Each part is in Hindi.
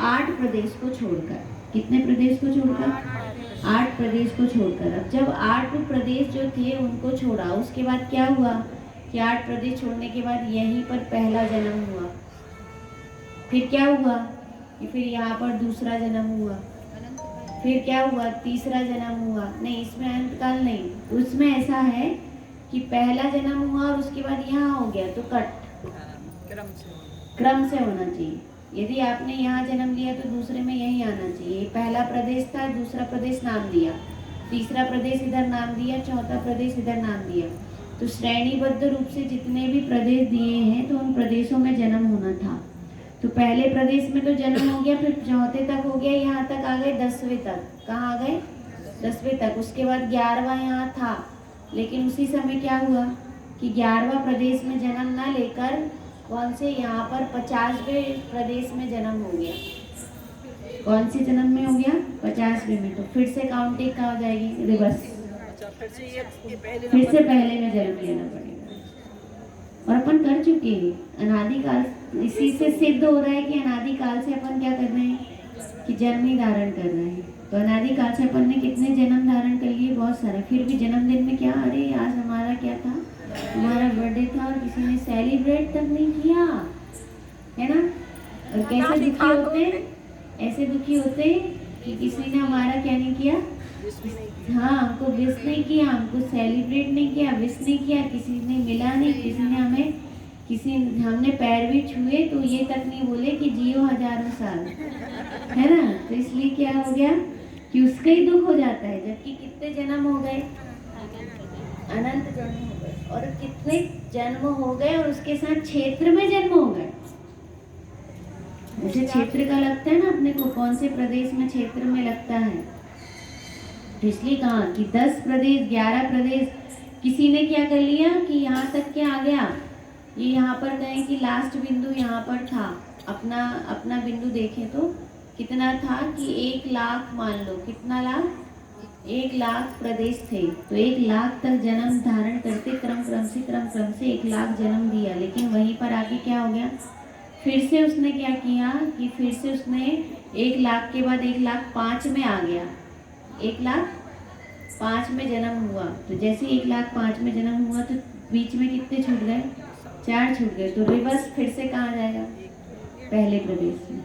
8 प्रदेश को छोड़कर। कितने प्रदेश को छोड़कर? 8 प्रदेश को छोड़कर। अब जब 8 प्रदेश जो थे उनको छोड़ा, उसके बाद क्या हुआ कि 8 प्रदेश छोड़ने के बाद यहीं पर पहला जन्म हुआ। फिर क्या हुआ कि फिर यहाँ पर दूसरा जन्म हुआ, फिर क्या हुआ, तीसरा जन्म हुआ। नहीं, इसमें अनंत काल नहीं, उसमें ऐसा है कि पहला जन्म हुआ और उसके बाद यहाँ हो गया, तो कट क्रम से होना चाहिए। यदि आपने यहाँ जन्म लिया तो दूसरे में यही आना चाहिए। पहला प्रदेश था, दूसरा प्रदेश नाम दिया, तीसरा प्रदेश इधर नाम दिया, चौथा प्रदेश इधर नाम दिया। तो श्रेणीबद्ध रूप से जितने भी प्रदेश दिए हैं तो उन प्रदेशों में जन्म होना था। तो पहले प्रदेश में तो जन्म हो गया, फिर चौथे तक हो गया, यहाँ तक आ गए 10वें तक। कहाँ आ गए? 10वें तक। उसके बाद 11वां यहाँ था, लेकिन उसी समय क्या हुआ कि 11वां प्रदेश में जन्म ना लेकर कौन से यहाँ पर 50वें प्रदेश में जन्म हो गया। कौन से जन्म में हो गया? 50वें में। तो फिर से काउंटिंग कहाँ हो जाएगी? रिवर्स। फिर से पहले में जन्म लेना पड़ेगा। और अपन कर चुके हैं अनादिकाल। इसी से सिद्ध हो रहा है कि अनादिकाल से अपन क्या कर रहे हैं कि जन्म ही धारण कर रहे हैं। तो अनादिकाल से अपन ने कितने जन्म धारण कर लिए? बहुत सारे। फिर भी जन्मदिन में क्या, अरे आज हमारा क्या था, हमारा बर्थडे था और किसी ने सेलिब्रेट तक नहीं किया, है ना। और कैसे दुखी होते हैं? ऐसे दुखी होते हैं कि किसी ने हमारा क्या नहीं किया, हाँ, हमको विश नहीं किया, हमको सेलिब्रेट नहीं किया, विश नहीं किया, किसी ने मिला नहीं, किसी ने हमें, किसी हमने पैर भी छुए तो ये तक नहीं बोले कि जियो हजारों साल, है ना। तो इसलिए क्या हो गया कि उसका ही दुख हो जाता है। जबकि कितने जन्म हो गए? अनंत जन्म हो गए। और कितने जन्म हो गए और उसके साथ क्षेत्र में जन्म हो गए। जैसे क्षेत्र का लगता है ना अपने को, कौन से प्रदेश में क्षेत्र में लगता है। तो इसलिए कहा कि 10 प्रदेश, 11 प्रदेश, किसी ने क्या कर लिया कि यहाँ तक क्या आ गया, ये यहाँ पर कहें कि लास्ट बिंदु यहाँ पर था। अपना बिंदु देखें तो कितना था कि 1 लाख, मान लो कितना लाख, 1 लाख प्रदेश थे। तो 1 लाख तक जन्म धारण करते क्रम क्रम से 1 लाख जन्म दिया। लेकिन वहीं पर आगे क्या हो गया, फिर से उसने क्या किया कि फिर से उसने 1 लाख के बाद 1 लाख 5 में आ गया, 1 लाख 5 में जन्म हुआ। तो जैसे 1 लाख 5 में जन्म हुआ तो बीच में कितने छूट गए? 4 छूट गए। तो रिवर्स फिर से कहाँ जाएगा? पहले प्रदेश में।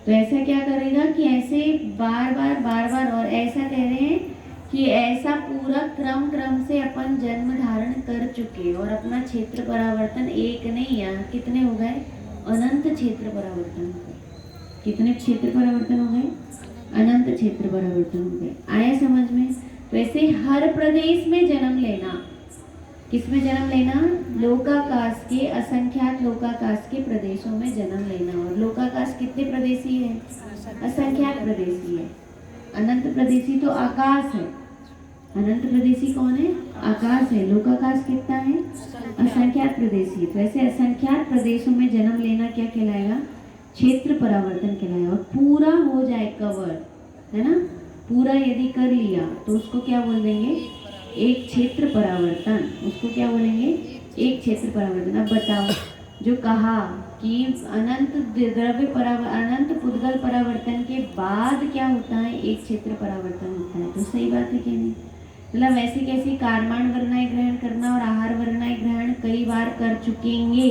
तो ऐसा क्या करेगा कि ऐसे बार बार और ऐसा कह रहे हैं कि ऐसा पूरा क्रम से अपन जन्म धारण कर चुके और अपना क्षेत्र परावर्तन एक नहीं, यहाँ कितने हो गए? अनंत क्षेत्र परावर्तन हो गए। कितने क्षेत्र परावर्तन हो गए? अनंत क्षेत्र परावर्तन हो गए। आया समझ में? तो ऐसे हर प्रदेश में जन्म लेना। किसमें जन्म लेना? लोकाकाश के, असंख्यात लोकाकाश के प्रदेशों में जन्म लेना। और लोकाकाश कितने प्रदेशी है? असंख्यात प्रदेशी है। अनंत प्रदेशी तो आकाश है। अनंत प्रदेशी कौन है? आकाश है। लोकाकाश कितना है? असंख्यात प्रदेशी। तो ऐसे असंख्यात प्रदेशों में जन्म लेना क्या कहलाएगा? क्षेत्र परावर्तन कहलाएगा। और पूरा हो जाए कवर, है ना, पूरा यदि कर लिया तो उसको क्या बोल देंगे? एक क्षेत्र परावर्तन। उसको क्या बोलेंगे? एक क्षेत्र परावर्तन। अब बताओ, जो कहा कि अनंत द्रव्य परावर्तन, अनंत पुद्गल परावर्तन के बाद क्या होता है? एक क्षेत्र परावर्तन होता है। तो सही बात है कि नहीं? मतलब वैसे कैसे कारमान वर्णाएं ग्रहण करना और आहार वर्णाएं ग्रहण कई बार कर चुकेंगे,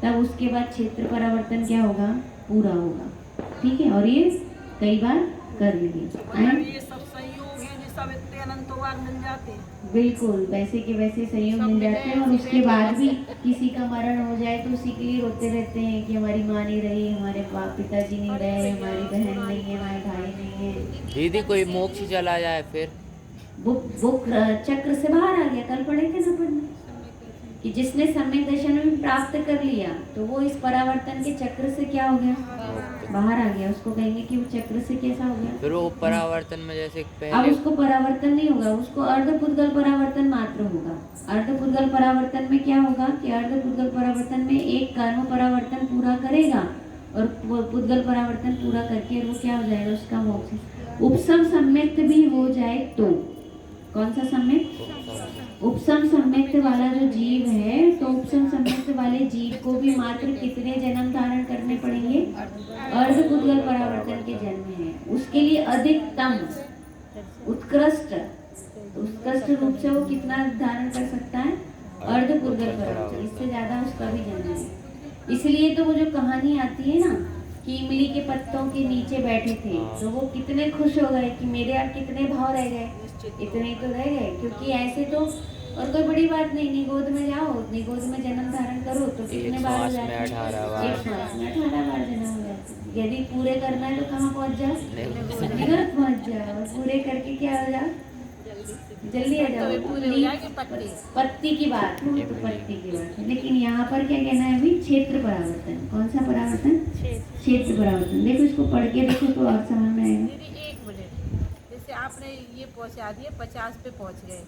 तब उसके बाद क्षेत्र परावर्तन क्या होगा? पूरा होगा। ठीक है। और ये कई बार कर लेंगे। मिल जाते हैं। बिल्कुल वैसे के वैसे संयोग मिल जाते हैं। और उसके बाद भी किसी का मरण हो जाए तो उसी के लिए रोते रहते हैं कि हमारी माँ नहीं रही, हमारे पिताजी नहीं रहे, हमारी बहन नहीं है, हमारे भाई नहीं है। दीदी कोई मोक्ष चला जाए फिर वो चक्र से बाहर आ गया। कल पढ़े थे ना पढ़ने कि जिसने सम्यक दर्शन में प्राप्त कर लिया तो वो इस परावर्तन के चक्र से क्या हो गया? बाहर आ गया। उसको कहेंगे कि वो चक्र से कैसा हो गया? फिर वो परावर्तन में जैसे अब पहले उसको परावर्तन नहीं होगा, उसको अर्धपुद्गल परावर्तन मात्र होगा। अर्धपुद्गल परावर्तन में क्या होगा कि अर्धपुद्गल परावर्तन में एक कर्म परावर्तन पूरा करेगा और पुद्गल परावर्तन पूरा करके वो क्या हो जाएगा? उसका मोक्ष। उपसम सम्यक्त भी हो जाए तो, कौन सा सम्यक्त? उपसम सम्यक्त वाला जो जीव है, तो उपसम सम्यक्त वाले जीव को भी मात्र कितने जन्म धारण करने पड़ेंगे? अर्ध पूर्वपूर्व परावर्तन के जन्म है, उसके लिए अधिकतम उत्कृष्ट रूप से वो कितना धारण कर सकता है? अर्धपूर्व परावर्तन, इससे ज्यादा उसका भी जन्म है। इसलिए तो वो जो कहानी आती है ना कि इमली के पत्तों के नीचे बैठे थे, तो वो कितने खुश हो गए कि मेरे अब कितने भाव रह गए, इतने तो रह गए, क्योंकि ऐसे तो और कोई बड़ी बात नहीं, निगोद में जाओ, निगोद में जन्म धारण करो तो कितने बार हो जाते हैं? 18 बार। एक श्वास में 18 बार जन्म हो जाते हैं। यदि पूरे करना है तो कहाँ पहुँच जाओ? निगत पहुँच जाओ, और पूरे करके क्या हो जाओ? जल्दी आ जाओ। पत्ती की बात है, तो पत्ती की बात है, लेकिन यहाँ पर क्या कहना है अभी? क्षेत्र परावर्तन। कौन सा परावर्तन? क्षेत्र परावर्तन। देखो इसको पढ़ के देखो तो और समझ में आएगा। दीदी एक मिनट, जैसे आपने ये पहुंचा दिए 50 पे पहुंच गए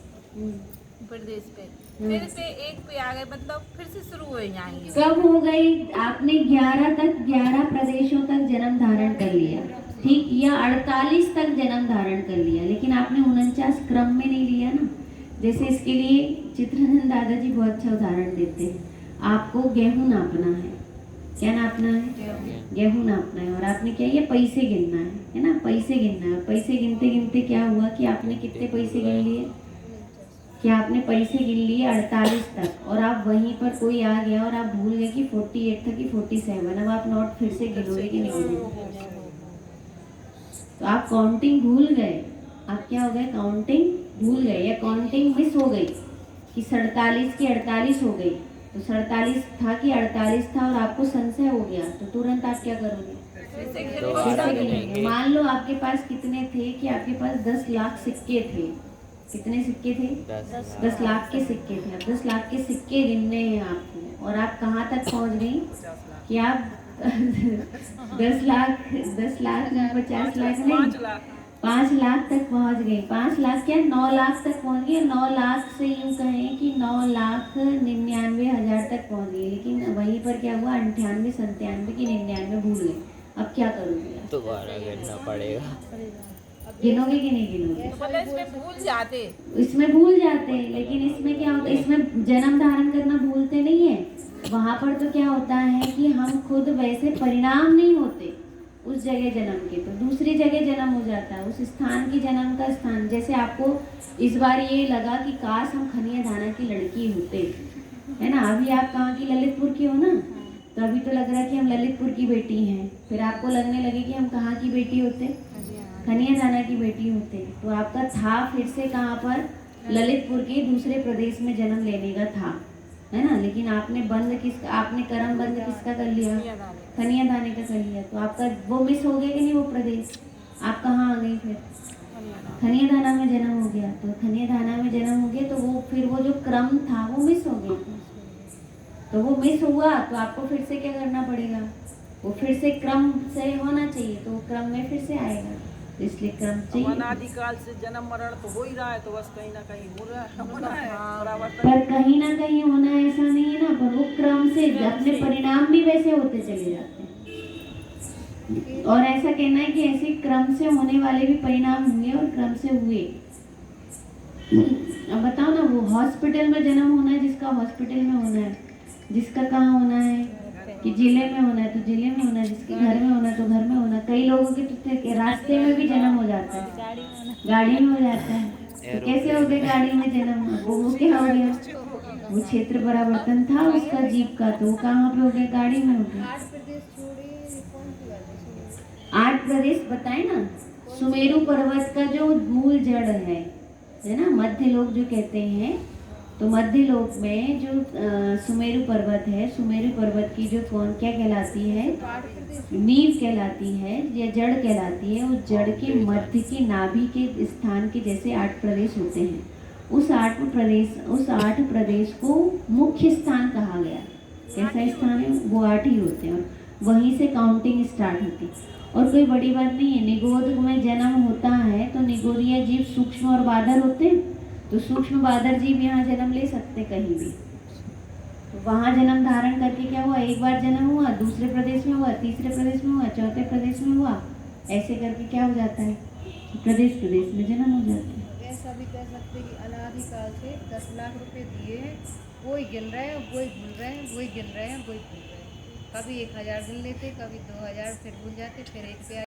प्रदेश पे, फिर पे एक पे आ गए, मतलब फिर से शुरू हो जाएंगे। कब हो गई? आपने 11 प्रदेशों तक जन्म धारण कर लिया, ठीक, या 48 तक जन्म धारण कर लिया, लेकिन आपने 49 क्रम में नहीं लिया ना। जैसे इसके लिए चित्ररंजन दादाजी बहुत अच्छा उदाहरण देते हैं। आपको गेहूं नापना है, क्या नापना है? गेहूं नापना है, और आपने क्या, ये पैसे गिनना है ना, पैसे गिनना है। पैसे गिनते गिनते क्या हुआ कि आपने कितने पैसे गिन लिए? कि आपने पैसे गिन लिए 48 तक, और आप वहीं पर कोई आ गया और आप भूल गए कि 48 था कि 47। अब आप नोट फिर से गिनोगे कि नहीं गिनोगे? तो आप काउंटिंग भूल गए। आप क्या हो गए? काउंटिंग भूल गए, या काउंटिंग मिस हो गई कि 47 की 48 हो गई, तो 47 था कि 48 था, और आपको संशय हो गया, तो तुरंत आप क्या करोगे? मान लो आपके पास कितने थे कि आपके पास 10 लाख सिक्के थे। कितने सिक्के थे? 10 लाख के सिक्के थे। अब 10 लाख के सिक्के गिनने हैं आपको, और आप कहाँ तक पहुँच गई कि आप 10 लाख 50 लाख नहीं, 5 लाख तक पहुँच गई। 5 लाख क्या, 9 लाख तक पहुँच गई। 9 लाख से यूँ कहें कि 9,99,000 तक पहुँच गई, लेकिन वहीं पर क्या हुआ? 98, 97 की 99 भूल गए। अब क्या करोगे? दोबारा गिनना पड़ेगा। गिनोगे कि नहीं गिनोगे? मतलब इसमें भूल जाते, इसमें भूल जाते हैं, लेकिन इसमें क्या होता है? इसमें जन्म धारण करना भूलते नहीं है। वहाँ पर तो क्या होता है कि हम खुद वैसे परिणाम नहीं होते उस जगह जन्म के, तो दूसरी जगह जन्म हो जाता है, उस स्थान की जन्म का स्थान। जैसे आपको इस बार ये लगा कि काश हम खनिया धाना की लड़की होते, है ना। अभी आप कहाँ की? ललितपुर की हो ना, तो अभी तो लग रहा है कि हम ललितपुर की बेटी हैं, फिर आपको लगने लगे कि हम कहाँ की बेटी होते? खनिया धाना की बेटी होते। तो आपका था फिर से कहाँ पर? ललितपुर के दूसरे प्रदेश में जन्म लेने का था, है ना। लेकिन आपने आपने कर्म बंद किसका कर लिया? खनिया धाने का कर लिया, तो आपका वो मिस हो गया कि नहीं? वो प्रदेश आप कहाँ आ गई? फिर खनिया धाना में जन्म हो गया। तो खनिया धाना में जन्म हो गया, तो वो फिर वो जो क्रम था वो मिस हो गया। तो वो मिस हुआ, तो आपको फिर से क्या करना पड़ेगा? वो फिर से क्रम से होना चाहिए, तो वो क्रम में फिर से आएगा, तो इसलिए क्रम चाहिए। अनादिकाल से जन्म मरण तो हो ही रहा है, तो बस कहीं ना कहीं हो रहा है, होना है परावर्तन। पर कहीं ना कहीं होना ऐसा नहीं है ना, पर वो क्रम से अपने परिणाम भी वैसे होते चले जाते हैं। और ऐसा कहना है कि ऐसे क्रम से होने वाले भी परिणाम हुए और क्रम से हुए। अब बताओ ना, वो हॉस्पिटल में जन्म होना है जिसका हॉस्पिटल में होना है, जिसका कहाँ होना है कि जिले में होना है तो जिले में होना है, जिसके घर में होना है तो घर में होना है। कई लोगों के तो रास्ते में भी जन्म हो जाता है, गाड़ी में हो जाता है। तो कैसे हो गए गाड़ी में जन्म? वो क्या हो गया? वो क्षेत्र परावर्तन था उसका जीव का, तो वो कहाँ पे हो गया? गाड़ी में हो गया। 8 प्रदेश बताए ना। सुमेरु पर्वत का जो मूल जड़ है ना, मध्य लोक जो कहते हैं, तो मध्य लोक में जो सुमेरु पर्वत है, सुमेरु पर्वत की जो क्या कहलाती है? नींव कहलाती है या जड़ कहलाती है। उस जड़ के मध्य के नाभि के स्थान के जैसे 8 प्रदेश होते हैं, उस 8 प्रदेश को मुख्य स्थान कहा गया। कैसा स्थान है? वो 8 ही होते हैं, और वहीं से काउंटिंग स्टार्ट होती है। और कोई बड़ी बात नहीं है, निगोद में जन्म होता है तो निगोदीय जीव सूक्ष्म और बादर होते हैं, तो सूक्ष्म बादर जीव यहाँ जन्म ले सकते कहीं भी। तो वहाँ जन्म धारण करके क्या हुआ? एक बार जन्म हुआ, दूसरे प्रदेश में हुआ, तीसरे प्रदेश में हुआ, चौथे प्रदेश में हुआ, ऐसे करके क्या हो जाता है? प्रदेश में जन्म हो जाता है। ऐसा भी कह सकते कि अनादिकाल से 10 लाख रुपए दिए हैं, वही गिन रहे हैं, वही भूल रहे हैं, वही गिन रहे हैं, वही भूल रहे हैं। कभी 1000 गिन लेते, कभी 2000, फिर भूल जाते, फिर 1 पे